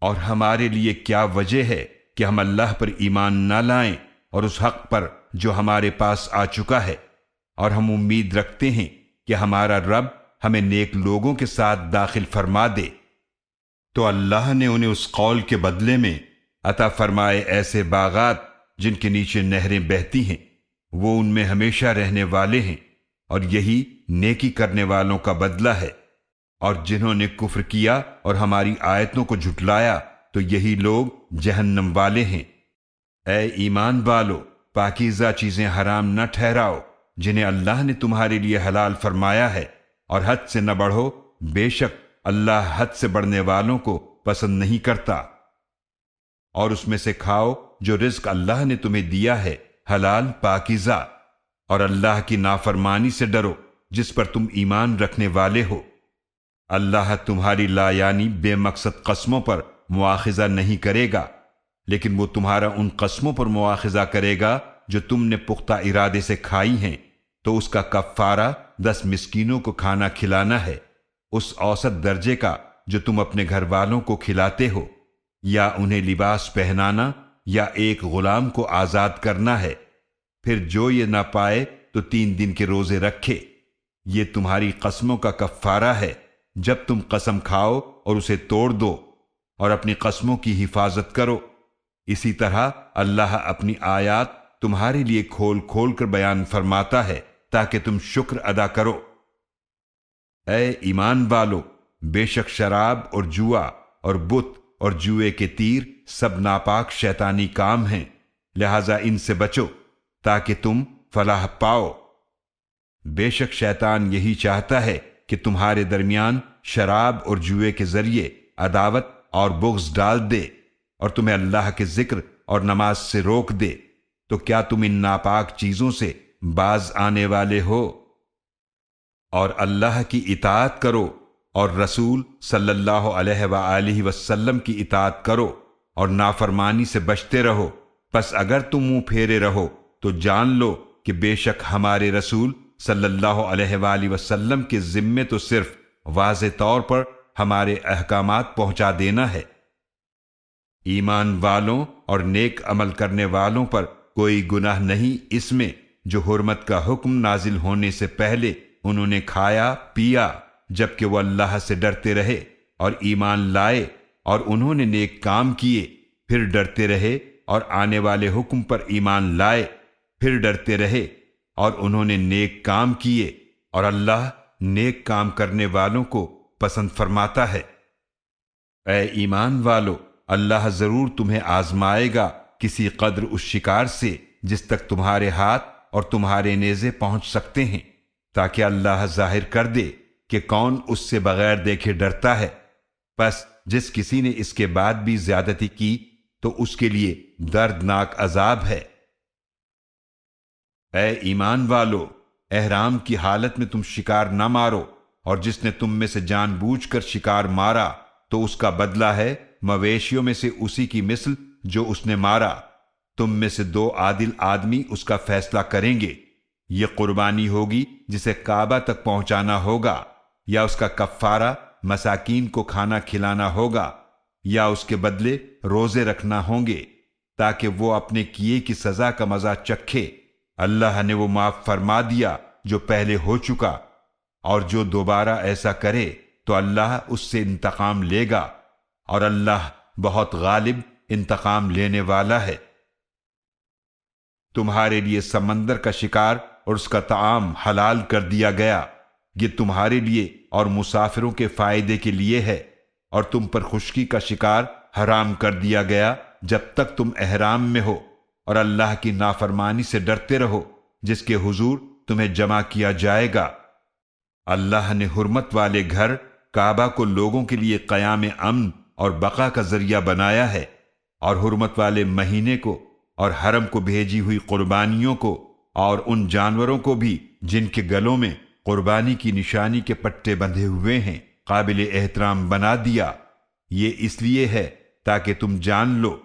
اور ہمارے لیے کیا وجہ ہے کہ ہم اللہ پر ایمان نہ لائیں اور اس حق پر جو ہمارے پاس آ چکا ہے، اور ہم امید رکھتے ہیں کہ ہمارا رب ہمیں نیک لوگوں کے ساتھ داخل فرما دے۔ تو اللہ نے انہیں اس قول کے بدلے میں عطا فرمائے ایسے باغات جن کے نیچے نہریں بہتی ہیں، وہ ان میں ہمیشہ رہنے والے ہیں، اور یہی نیکی کرنے والوں کا بدلہ ہے۔ اور جنہوں نے کفر کیا اور ہماری آیتوں کو جھٹلایا تو یہی لوگ جہنم والے ہیں۔ اے ایمان والو، پاکیزہ چیزیں حرام نہ ٹھہراؤ جنہیں اللہ نے تمہارے لیے حلال فرمایا ہے، اور حد سے نہ بڑھو، بے شک اللہ حد سے بڑھنے والوں کو پسند نہیں کرتا۔ اور اس میں سے کھاؤ جو رزق اللہ نے تمہیں دیا ہے، حلال پاکیزہ، اور اللہ کی نافرمانی سے ڈرو جس پر تم ایمان رکھنے والے ہو۔ اللہ تمہاری لا یعنی بے مقصد قسموں پر مواخذہ نہیں کرے گا، لیکن وہ تمہارا ان قسموں پر مواخذہ کرے گا جو تم نے پختہ ارادے سے کھائی ہیں، تو اس کا کفارہ 10 مسکینوں کو کھانا کھلانا ہے، اس اوسط درجے کا جو تم اپنے گھر والوں کو کھلاتے ہو، یا انہیں لباس پہنانا، یا ایک غلام کو آزاد کرنا ہے۔ پھر جو یہ نہ پائے تو 3 دن کے روزے رکھے۔ یہ تمہاری قسموں کا کفارہ ہے جب تم قسم کھاؤ اور اسے توڑ دو، اور اپنی قسموں کی حفاظت کرو۔ اسی طرح اللہ اپنی آیات تمہارے لیے کھول کھول کر بیان فرماتا ہے تاکہ تم شکر ادا کرو۔ اے ایمان والو، بے شک شراب اور جوا اور بت اور جوئے کے تیر سب ناپاک شیطانی کام ہیں، لہذا ان سے بچو تاکہ تم فلاح پاؤ۔ بے شک شیطان یہی چاہتا ہے کہ تمہارے درمیان شراب اور جوئے کے ذریعے عداوت اور بغض ڈال دے، اور تمہیں اللہ کے ذکر اور نماز سے روک دے، تو کیا تم ان ناپاک چیزوں سے باز آنے والے ہو؟ اور اللہ کی اطاعت کرو اور رسول صلی اللہ علیہ وآلہ وسلم کی اطاعت کرو اور نافرمانی سے بچتے رہو۔ پس اگر تم منہ پھیرے رہو تو جان لو کہ بے شک ہمارے رسول صلی اللہ علیہ وآلہ وسلم کے ذمے تو صرف واضح طور پر ہمارے احکامات پہنچا دینا ہے۔ ایمان والوں اور نیک عمل کرنے والوں پر کوئی گناہ نہیں اس میں جو حرمت کا حکم نازل ہونے سے پہلے انہوں نے کھایا پیا، جبکہ وہ اللہ سے ڈرتے رہے اور ایمان لائے، اور انہوں نے نیک کام کیے، پھر ڈرتے رہے اور آنے والے حکم پر ایمان لائے، پھر ڈرتے رہے اور انہوں نے نیک کام کیے، اور اللہ نیک کام کرنے والوں کو پسند فرماتا ہے۔ اے ایمان والو، اللہ ضرور تمہیں آزمائے گا کسی قدر اس شکار سے جس تک تمہارے ہاتھ اور تمہارے نیزے پہنچ سکتے ہیں، تاکہ اللہ ظاہر کر دے کہ کون اس سے بغیر دیکھے ڈرتا ہے۔ پس جس کسی نے اس کے بعد بھی زیادتی کی تو اس کے لیے دردناک عذاب ہے۔ اے ایمان والو، احرام کی حالت میں تم شکار نہ مارو، اور جس نے تم میں سے جان بوجھ کر شکار مارا تو اس کا بدلہ ہے مویشیوں میں سے اسی کی مثل جو اس نے مارا۔ تم میں سے 2 عادل آدمی اس کا فیصلہ کریں گے۔ یہ قربانی ہوگی جسے کعبہ تک پہنچانا ہوگا، یا اس کا کفارہ مساکین کو کھانا کھلانا ہوگا، یا اس کے بدلے روزے رکھنا ہوں گے تاکہ وہ اپنے کیے کی سزا کا مزہ چکھے۔ اللہ نے وہ معاف فرما دیا جو پہلے ہو چکا، اور جو دوبارہ ایسا کرے تو اللہ اس سے انتقام لے گا، اور اللہ بہت غالب انتقام لینے والا ہے۔ تمہارے لیے سمندر کا شکار اور اس کا طعام حلال کر دیا گیا، یہ تمہارے لیے اور مسافروں کے فائدے کے لیے ہے، اور تم پر خشکی کا شکار حرام کر دیا گیا جب تک تم احرام میں ہو، اور اللہ کی نافرمانی سے ڈرتے رہو جس کے حضور تمہیں جمع کیا جائے گا۔ اللہ نے حرمت والے گھر کعبہ کو لوگوں کے لیے قیام امن اور بقا کا ذریعہ بنایا ہے، اور حرمت والے مہینے کو اور حرم کو بھیجی ہوئی قربانیوں کو اور ان جانوروں کو بھی جن کے گلوں میں قربانی کی نشانی کے پٹے بندھے ہوئے ہیں قابل احترام بنا دیا۔ یہ اس لیے ہے تاکہ تم جان لو،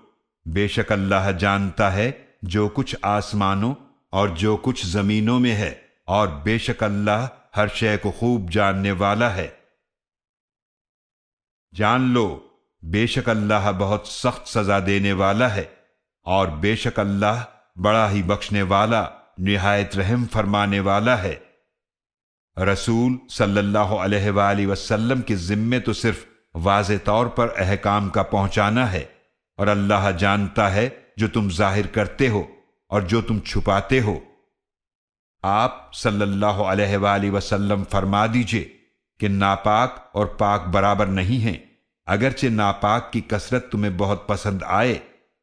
بے شک اللہ جانتا ہے جو کچھ آسمانوں اور جو کچھ زمینوں میں ہے، اور بے شک اللہ ہر شے کو خوب جاننے والا ہے۔ جان لو، بے شک اللہ بہت سخت سزا دینے والا ہے، اور بے شک اللہ بڑا ہی بخشنے والا نہایت رحم فرمانے والا ہے۔ رسول صلی اللہ علیہ وآلہ وسلم کے ذمے تو صرف واضح طور پر احکام کا پہنچانا ہے، اور اللہ جانتا ہے جو تم ظاہر کرتے ہو اور جو تم چھپاتے ہو۔ آپ صلی اللہ علیہ وآلہ وسلم فرما دیجئے کہ ناپاک اور پاک برابر نہیں ہیں، اگرچہ ناپاک کی کثرت تمہیں بہت پسند آئے،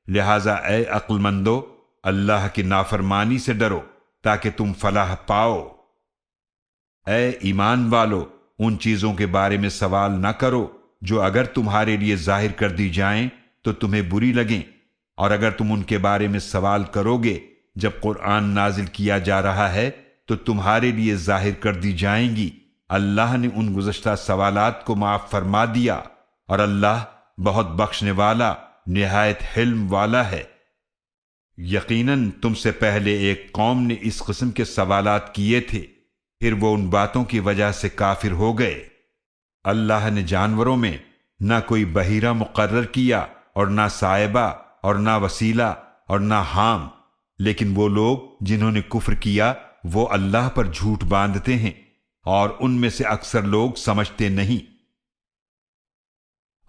لہٰذا اے عقل مندو، اللہ کی نافرمانی سے ڈرو تاکہ تم فلاح پاؤ۔ اے ایمان والو، ان چیزوں کے بارے میں سوال نہ کرو جو اگر تمہارے لیے ظاہر کر دی جائیں تو تمہیں بری لگیں، اور اگر تم ان کے بارے میں سوال کرو گے جب قرآن نازل کیا جا رہا ہے تو تمہارے لیے ظاہر کر دی جائیں گی، اللہ نے ان گزشتہ سوالات کو معاف فرما دیا، اور اللہ بہت بخشنے والا نہایت حلم والا ہے۔ یقیناً تم سے پہلے ایک قوم نے اس قسم کے سوالات کیے تھے، پھر وہ ان باتوں کی وجہ سے کافر ہو گئے۔ اللہ نے جانوروں میں نہ کوئی بحیرہ مقرر کیا، اور نہ سائبہ، اور نہ وسیلہ، اور نہ حام، لیکن وہ لوگ جنہوں نے کفر کیا وہ اللہ پر جھوٹ باندھتے ہیں، اور ان میں سے اکثر لوگ سمجھتے نہیں۔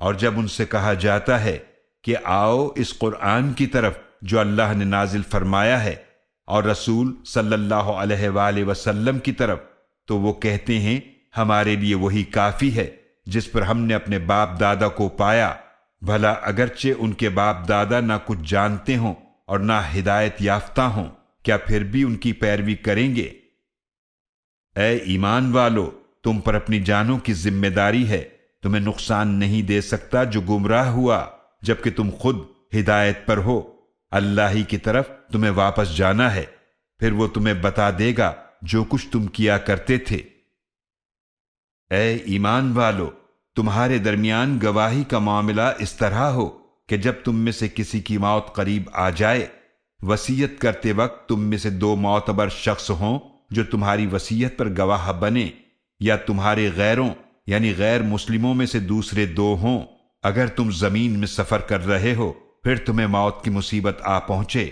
اور جب ان سے کہا جاتا ہے کہ آؤ اس قرآن کی طرف جو اللہ نے نازل فرمایا ہے، اور رسول صلی اللہ علیہ وآلہ وسلم کی طرف، تو وہ کہتے ہیں ہمارے لیے وہی کافی ہے جس پر ہم نے اپنے باپ دادا کو پایا، بھلا اگرچہ ان کے باپ دادا نہ کچھ جانتے ہوں اور نہ ہدایت یافتہ ہوں، کیا پھر بھی ان کی پیروی کریں گے؟ اے ایمان والو، تم پر اپنی جانوں کی ذمہ داری ہے، تمہیں نقصان نہیں دے سکتا جو گمراہ ہوا، جبکہ تم خود ہدایت پر ہو۔ اللہ ہی کی طرف تمہیں واپس جانا ہے، پھر وہ تمہیں بتا دے گا جو کچھ تم کیا کرتے تھے۔ اے ایمان والو، تمہارے درمیان گواہی کا معاملہ اس طرح ہو کہ جب تم میں سے کسی کی موت قریب آ جائے، وصیت کرتے وقت تم میں سے 2 معتبر شخص ہوں جو تمہاری وصیت پر گواہ بنے، یا تمہارے غیروں یعنی غیر مسلموں میں سے دوسرے 2 ہوں۔ اگر تم زمین میں سفر کر رہے ہو، پھر تمہیں موت کی مصیبت آ پہنچے،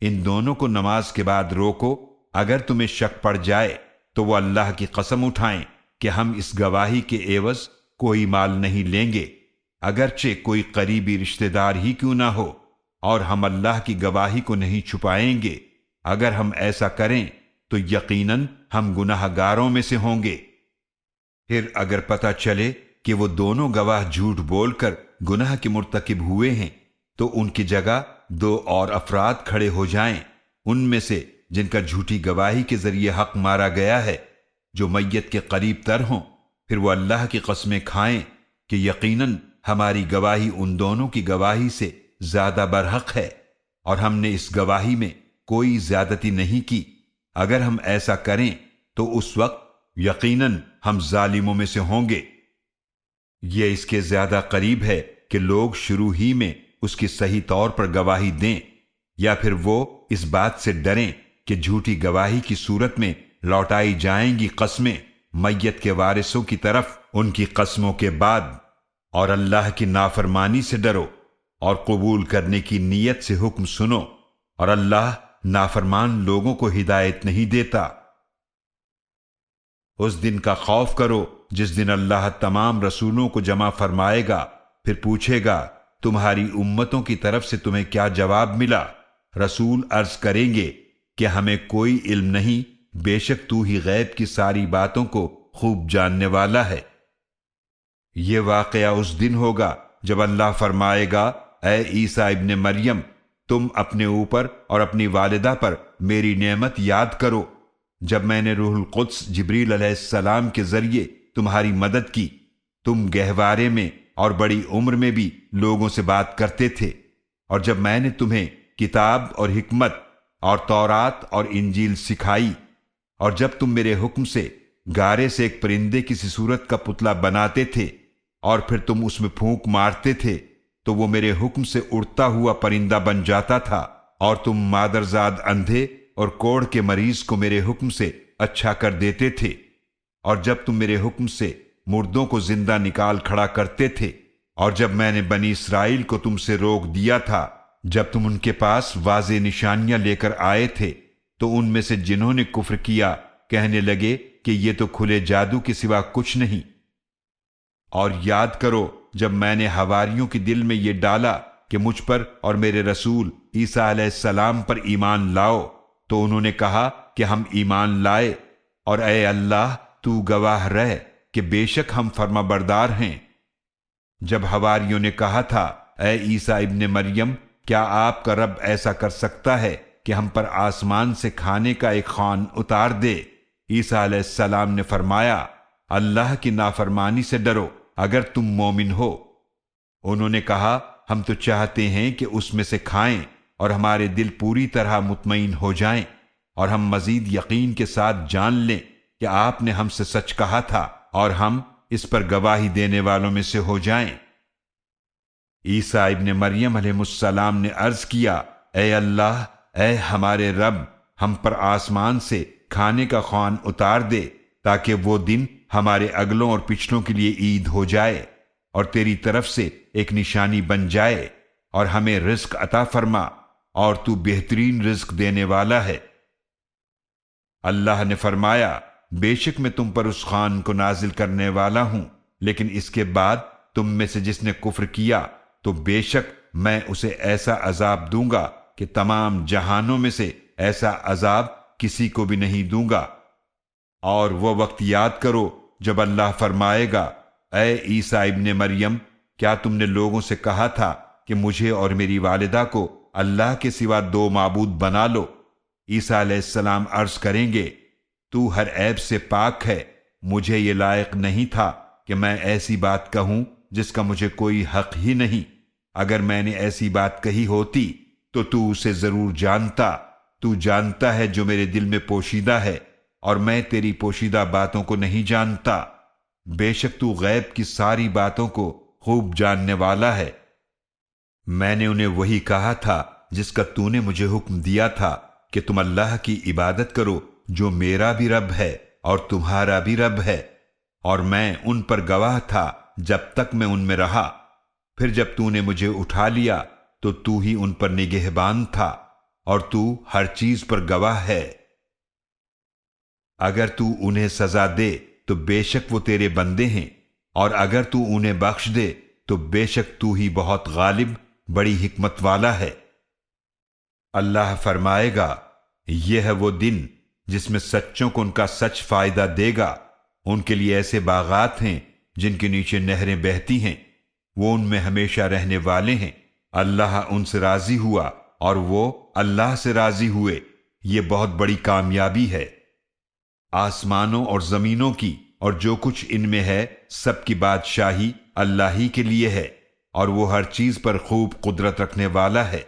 ان دونوں کو نماز کے بعد روکو۔ اگر تمہیں شک پڑ جائے تو وہ اللہ کی قسم اٹھائیں کہ ہم اس گواہی کے عوض کوئی مال نہیں لیں گے، اگرچہ کوئی قریبی رشتہ دار ہی کیوں نہ ہو، اور ہم اللہ کی گواہی کو نہیں چھپائیں گے۔ اگر ہم ایسا کریں تو یقیناً ہم گناہ گاروں میں سے ہوں گے۔ پھر اگر پتہ چلے کہ وہ دونوں گواہ جھوٹ بول کر گناہ کے مرتکب ہوئے ہیں، تو ان کی جگہ 2 اور افراد کھڑے ہو جائیں، ان میں سے جن کا جھوٹی گواہی کے ذریعے حق مارا گیا ہے، جو میت کے قریب تر ہوں، پھر وہ اللہ کی قسمیں کھائیں کہ یقیناً ہماری گواہی ان دونوں کی گواہی سے زیادہ برحق ہے، اور ہم نے اس گواہی میں کوئی زیادتی نہیں کی۔ اگر ہم ایسا کریں تو اس وقت یقیناً ہم ظالموں میں سے ہوں گے۔ یہ اس کے زیادہ قریب ہے کہ لوگ شروع ہی میں اس کی صحیح طور پر گواہی دیں، یا پھر وہ اس بات سے ڈریں کہ جھوٹی گواہی کی صورت میں لوٹائی جائیں گی قسمیں میت کے وارثوں کی طرف ان کی قسموں کے بعد۔ اور اللہ کی نافرمانی سے ڈرو اور قبول کرنے کی نیت سے حکم سنو، اور اللہ نافرمان لوگوں کو ہدایت نہیں دیتا۔ اس دن کا خوف کرو جس دن اللہ تمام رسولوں کو جمع فرمائے گا، پھر پوچھے گا تمہاری امتوں کی طرف سے تمہیں کیا جواب ملا؟ رسول عرض کریں گے کہ ہمیں کوئی علم نہیں، بے شک تو ہی غیب کی ساری باتوں کو خوب جاننے والا ہے۔ یہ واقعہ اس دن ہوگا جب اللہ فرمائے گا اے عیسیٰ ابن مریم، تم اپنے اوپر اور اپنی والدہ پر میری نعمت یاد کرو جب میں نے روح القدس جبریل علیہ السلام کے ذریعے تمہاری مدد کی، تم گہوارے میں اور بڑی عمر میں بھی لوگوں سے بات کرتے تھے، اور جب میں نے تمہیں کتاب اور حکمت اور تورات اور انجیل سکھائی، اور جب تم میرے حکم سے گارے سے ایک پرندے کسی صورت کا پتلا بناتے تھے اور پھر تم اس میں پھونک مارتے تھے تو وہ میرے حکم سے اڑتا ہوا پرندہ بن جاتا تھا، اور تم مادرزاد اندھے اور کوڑھ کے مریض کو میرے حکم سے اچھا کر دیتے تھے، اور جب تم میرے حکم سے مردوں کو زندہ نکال کھڑا کرتے تھے، اور جب میں نے بنی اسرائیل کو تم سے روک دیا تھا جب تم ان کے پاس واضح نشانیاں لے کر آئے تھے، تو ان میں سے جنہوں نے کفر کیا کہنے لگے کہ یہ تو کھلے جادو کے سوا کچھ نہیں۔ اور یاد کرو جب میں نے حواریوں کے دل میں یہ ڈالا کہ مجھ پر اور میرے رسول عیسیٰ علیہ السلام پر ایمان لاؤ، تو انہوں نے کہا کہ ہم ایمان لائے، اور اے اللہ تو گواہ رہ کہ بے شک ہم فرما بردار ہیں۔ جب حواریوں نے کہا تھا اے عیسیٰ ابن مریم، کیا آپ کا رب ایسا کر سکتا ہے کہ ہم پر آسمان سے کھانے کا ایک خوان اتار دے؟ عیسیٰ علیہ السلام نے فرمایا اللہ کی نافرمانی سے ڈرو اگر تم مومن ہو۔ انہوں نے کہا ہم تو چاہتے ہیں کہ اس میں سے کھائیں اور ہمارے دل پوری طرح مطمئن ہو جائیں، اور ہم مزید یقین کے ساتھ جان لیں کہ آپ نے ہم سے سچ کہا تھا اور ہم اس پر گواہی دینے والوں میں سے ہو جائیں۔ عیسیٰ ابن مریم علیہ السلام نے عرض کیا، اے اللہ، اے ہمارے رب، ہم پر آسمان سے کھانے کا خوان اتار دے تاکہ وہ دن ہمارے اگلوں اور پچھلوں کے لیے عید ہو جائے اور تیری طرف سے ایک نشانی بن جائے، اور ہمیں رزق عطا فرما، اور تو بہترین رزق دینے والا ہے۔ اللہ نے فرمایا، بے شک میں تم پر اس خوان کو نازل کرنے والا ہوں، لیکن اس کے بعد تم میں سے جس نے کفر کیا تو بے شک میں اسے ایسا عذاب دوں گا کہ تمام جہانوں میں سے ایسا عذاب کسی کو بھی نہیں دوں گا۔ اور وہ وقت یاد کرو جب اللہ فرمائے گا، اے عیسیٰ ابن مریم، کیا تم نے لوگوں سے کہا تھا کہ مجھے اور میری والدہ کو اللہ کے سوا دو معبود بنا لو؟ عیسیٰ علیہ السلام عرض کریں گے، تو ہر عیب سے پاک ہے، مجھے یہ لائق نہیں تھا کہ میں ایسی بات کہوں جس کا مجھے کوئی حق ہی نہیں۔ اگر میں نے ایسی بات کہی ہوتی تو اسے ضرور جانتا۔ تو جانتا ہے جو میرے دل میں پوشیدہ ہے، اور میں تیری پوشیدہ باتوں کو نہیں جانتا۔ بے شک تو غیب کی ساری باتوں کو خوب جاننے والا ہے۔ میں نے انہیں وہی کہا تھا جس کا تو نے مجھے حکم دیا تھا کہ تم اللہ کی عبادت کرو جو میرا بھی رب ہے اور تمہارا بھی رب ہے، اور میں ان پر گواہ تھا جب تک میں ان میں رہا۔ پھر جب تو نے مجھے اٹھا لیا تو ہی ان پر نگہبان تھا، اور تو ہر چیز پر گواہ ہے۔ اگر تو انہیں سزا دے تو بے شک وہ تیرے بندے ہیں، اور اگر تو انہیں بخش دے تو بے شک تو ہی بہت غالب، بڑی حکمت والا ہے۔ اللہ فرمائے گا، یہ ہے وہ دن جس میں سچوں کو ان کا سچ فائدہ دے گا۔ ان کے لیے ایسے باغات ہیں جن کے نیچے نہریں بہتی ہیں، وہ ان میں ہمیشہ رہنے والے ہیں۔ اللہ ان سے راضی ہوا اور وہ اللہ سے راضی ہوئے، یہ بہت بڑی کامیابی ہے۔ آسمانوں اور زمینوں کی اور جو کچھ ان میں ہے سب کی بادشاہی اللہ ہی کے لیے ہے، اور وہ ہر چیز پر خوب قدرت رکھنے والا ہے۔